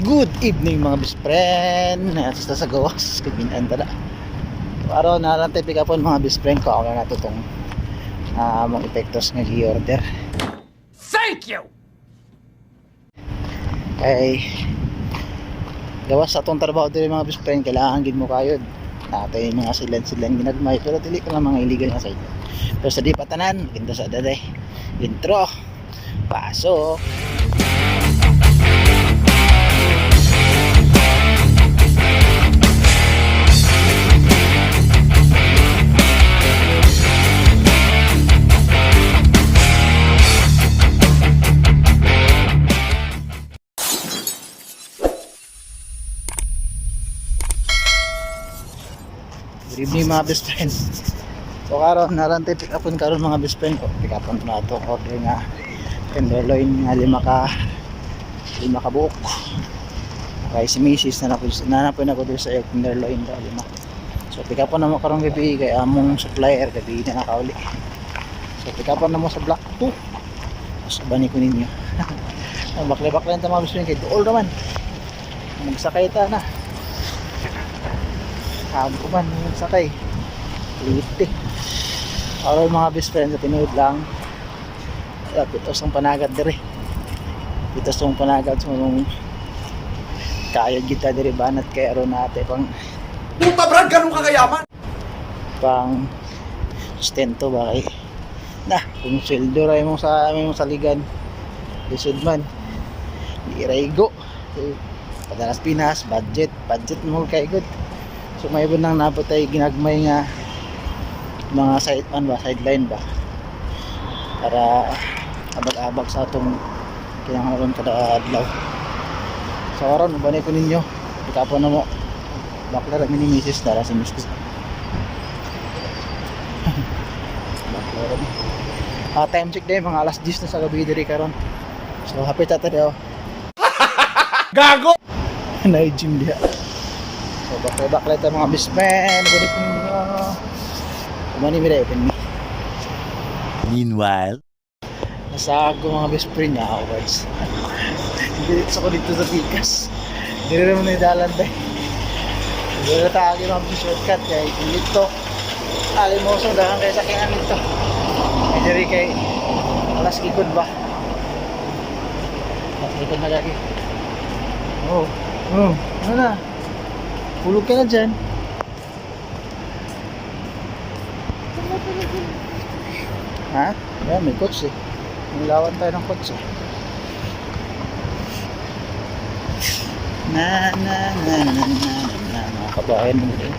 Good evening mga best friend. Nasa sa gawas kabinaan tala. Araw na lang tayo pick upon mga best friend ko. Ako na ito itong mga epektos nga gi-order. Thank you! Kay gawas sa itong trabaho din mga best friend. Kailangan gid mo kayo natin yung mga silan ginagmay. Pero dili ka lang mga illegal nga side. Pero sa di patanan ginto sa daday intro paso. Good evening mga best friend. So karon naran tayo pick upon karon mga best friend ko. Pick upon na ito order nga tenderloin nga lima ka buok. Kay si Mrs. nanapon ako dito sa tenderloin daw lima. So pick upon na mo karon gabi kay among supplier gabi na nakauli. So pick upon na mo sa block 2. So bani ko ninyo. Baklay-baklay ta mga best friend kay dool naman. Magsakay ta na. Habo man yung sakay liti araw mga best friend sa tinood lang pitos ng panagad dire pitos ng panagad so nung kayod kita dire banat kay araw natin pang Puta brad, ganun kakayaman! pang sustento ba kay na kung sweldo ray mo sa aming saligan lisod man iraigo padalas Pinas budget mo kay good. So may iba nang napatay ginagmay nga mga sideline ba para abag-abag sa atong kinahanglan kada adlaw. So aron banay ko ninyo ikapo na mo bakla ra ni Mrs. dara si Mrs. bakla ra time check day mga alas 10 na sa gabi diri karon. So happy tata daw Gago! na gym dia. So baklay tayo mga best friend. Ganit ninyo kumani mi rin open me. Meanwhile, Nasa ako mga best friend niya awards. Dito ako dito sa Pikas. Dito naman na idalan tayo. Dito na tayo mga shortcut kaya dito alim mo so dahan kayo sa kingan dito. May diri kay alas kikod ba. Alas kikod na lagi. Ano na? Pulog ka na dyan. Ha? Ayan, may coach eh. Nilawan tayo ng coach eh. Mga kabayan mo rin.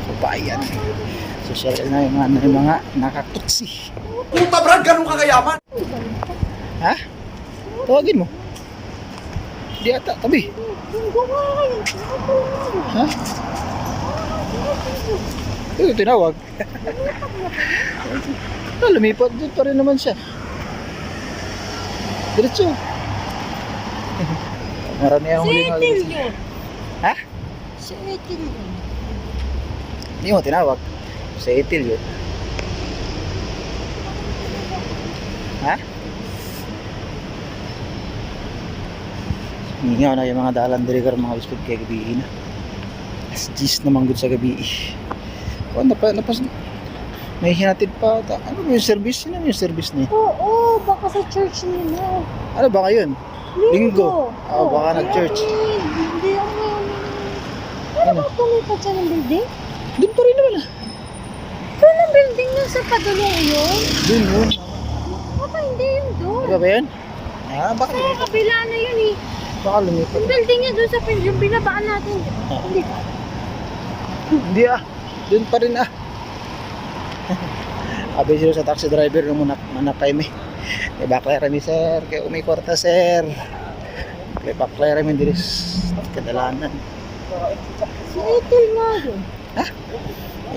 Kabayan. Social na yung mga nakakutsi. Puta brad, ganun kakayaman! Ha? Tawagin mo. Di ata, tabi. Ha? Ito tinawag. Lumipat doon pa rin naman siya. Diretso. Marami akong huli nga. Yun. Ha? Si Etil yun. Hindi mo tinawag. Sa Etil yun. Ha? Hingaw na yung mga dalan diri kar mga bispid kay gabi na. As 10 naman gud sa gabi. O napas may hinatid pa ata. Ano yung service? Sino yung service niya? Oo, baka sa church nila. Ano ba ngayon? Linggo. Baka nag-church. Hindi ako. Ano ba pumipat siya ng building? Doon pa rin naman ah. Doon ang building na sa padulong yun? Doon yun. Baka hindi yun doon. Ano ba yun? Baka Sa kabila na yun eh. baka lumipat. Yung building niya doon sa yung binabaan natin. Hindi ba? Hindi ah. Doon pa rin ah. Abi sila sa taxi driver nung manakay mi. Kay baklay rami sir, kay umi kwarta sir. Kay baklay rami diri sa kadalanan. Si Etil nga yun. Ha?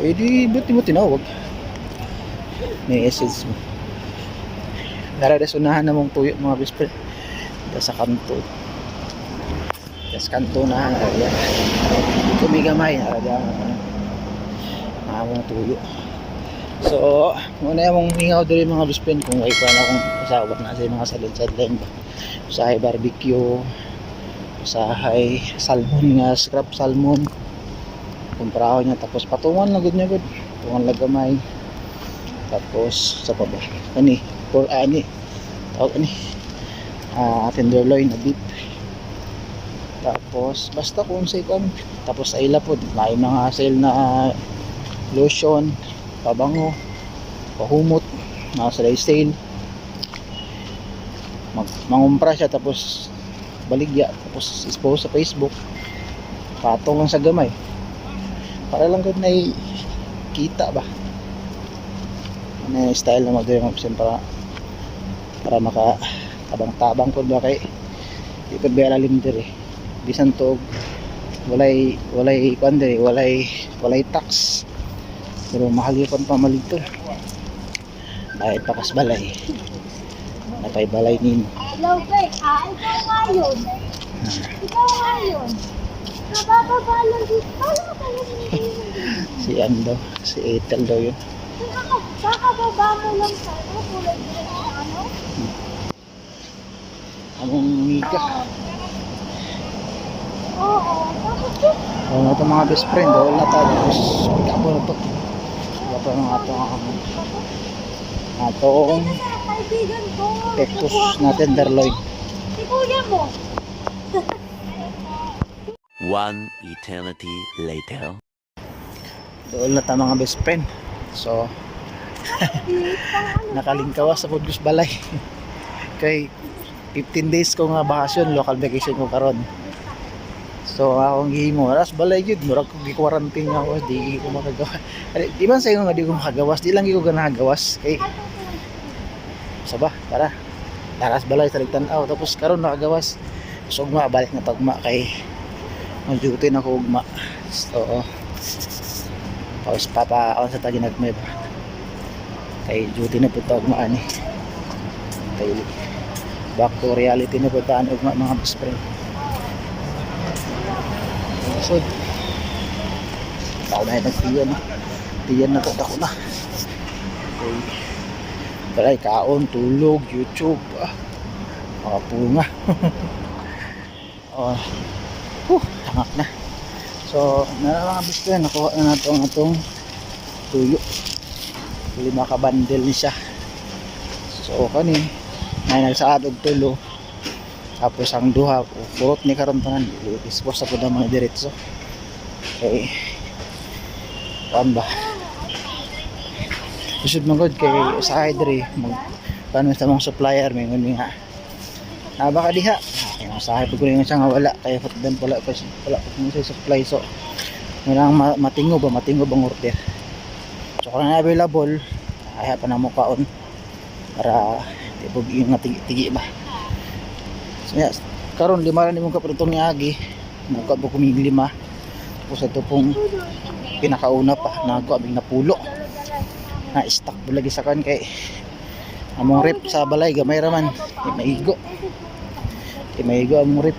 Eh di buti mo tinawag. May message mo. Nararasunahan na mong tuyo mga best friend. Sa kanto. Sa kanto na yan. Kumigamay na among tuyo. So, muna yung hingaw doon mga best friend kung ay pa na akong asawa na sa mga salad-salad ba. Sa barbecue, usahay salmon nga, scrap salmon kumpraho niya, tapos patungan lang gud niya gud, patungan lang gamay, tapos sa pa ba ani for ani tawag ani tenderloin na beef, tapos basta kung say kan, tapos ay lapod may mga sale na lotion, pabango, pahumot, mga sale mangumpra siya, tapos baligya, tapos expose sa Facebook, patong lang sa gamay para lang gud na kita ba na style na magdayong option para maka tabang po ba kay di ko ba lalim diri bisan to walay kuan diri, walay tax, pero mahal yung pamalig to dahil pakas balay napay balay nino. Hello, Greg. Ikaw ngayon. Ikaw ngayon. Nabababa lang dito. Paano ka lang Si Ando, si Ethel daw yun. Kakababa mo lang sa kulay din sa ano? Among mika. Oo. Tapos yun. Ano ito mga best friend, wala tayo. Tapos ikaw na to. Wala pa ng atong Kaibigan ko. Texas na tenderloin. Si kuya mo. One eternity later. Doon na tayo mga best friend. So, nakalingkawas sa Pudgus Balay. Kay 15 days ko nga bakasyon, local vacation ko karon. So, akong gihimo, aras balay yun, murag ko gi-quarantine ako, di ko makagawa. Di man sa'yo nga di ko makagawas, di lang ko ganagawas. Kay, saba, tara. Taras balay sa ligtanaw, tapos karon nakagawas. So, ugma, balik na pagma kay mag-duty na ko ugma. So, tapos papaon sa tagi nagmeb. Kay duty na po ito ugmaan eh. Kay back to reality na po taan ugma mga best friend. So, tao na nagtiyan. Tiyan na to ako na. Okay. Balay, kaon, tulog, YouTube, mga punga. Tangak na. So, mga best friend, nakuha na natin itong tuyo. 5 ka-bundle ni siya. So, kani, may nagsaad og tulo. Tapos ang duha, purot ni karontanan. Dispose po na mga diretso. Okay. Kuan ba? Isod magod kay sa Hydre paano sa mga supplier may ngun nga baka diha yung sa Hydre ko rin siya nga wala kaya dan wala pa sa supply, so walang matingob ang order, so kung na available kaya pa na mo kaon para di po yung tigi ba. So yeah, karon 5 rin mong kapritong niagi nagka po kuming 5, tapos ito pong pinakauna pa nagkabing napulo na stock bulagi sa kan kay among rip sa balay gamay raman di maigo among rip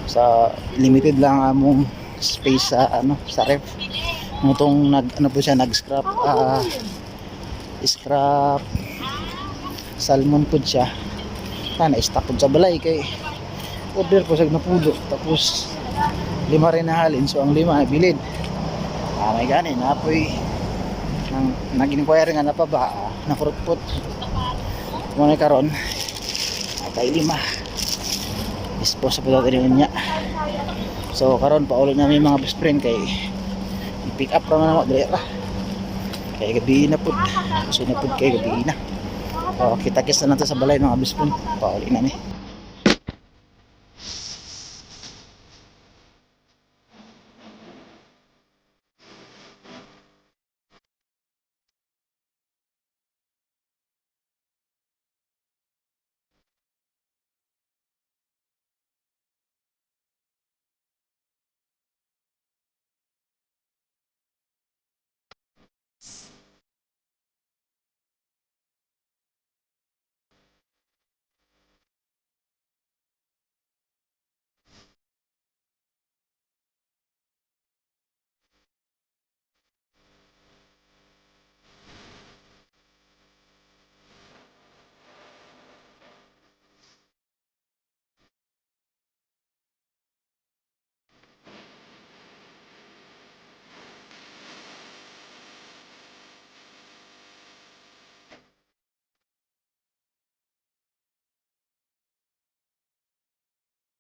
sa limited lang among space sa sa rep mutong nag scrap salmon pud siya na stock pud sa balay kay order po sa napulo, tapos 5 rin na halin, so ang 5 bilid may ganin napoy nag-inquire nga na pa ba na fruit muna karon kay 5 dispose sa pagkakita niya. So karon paulit namin mga best friend kay i-pick up ra na mo dire ra kay gabi na pud, kasi na pud kay gabi na. So kita-kits na natin sa balay mga best friend, paulit na ni.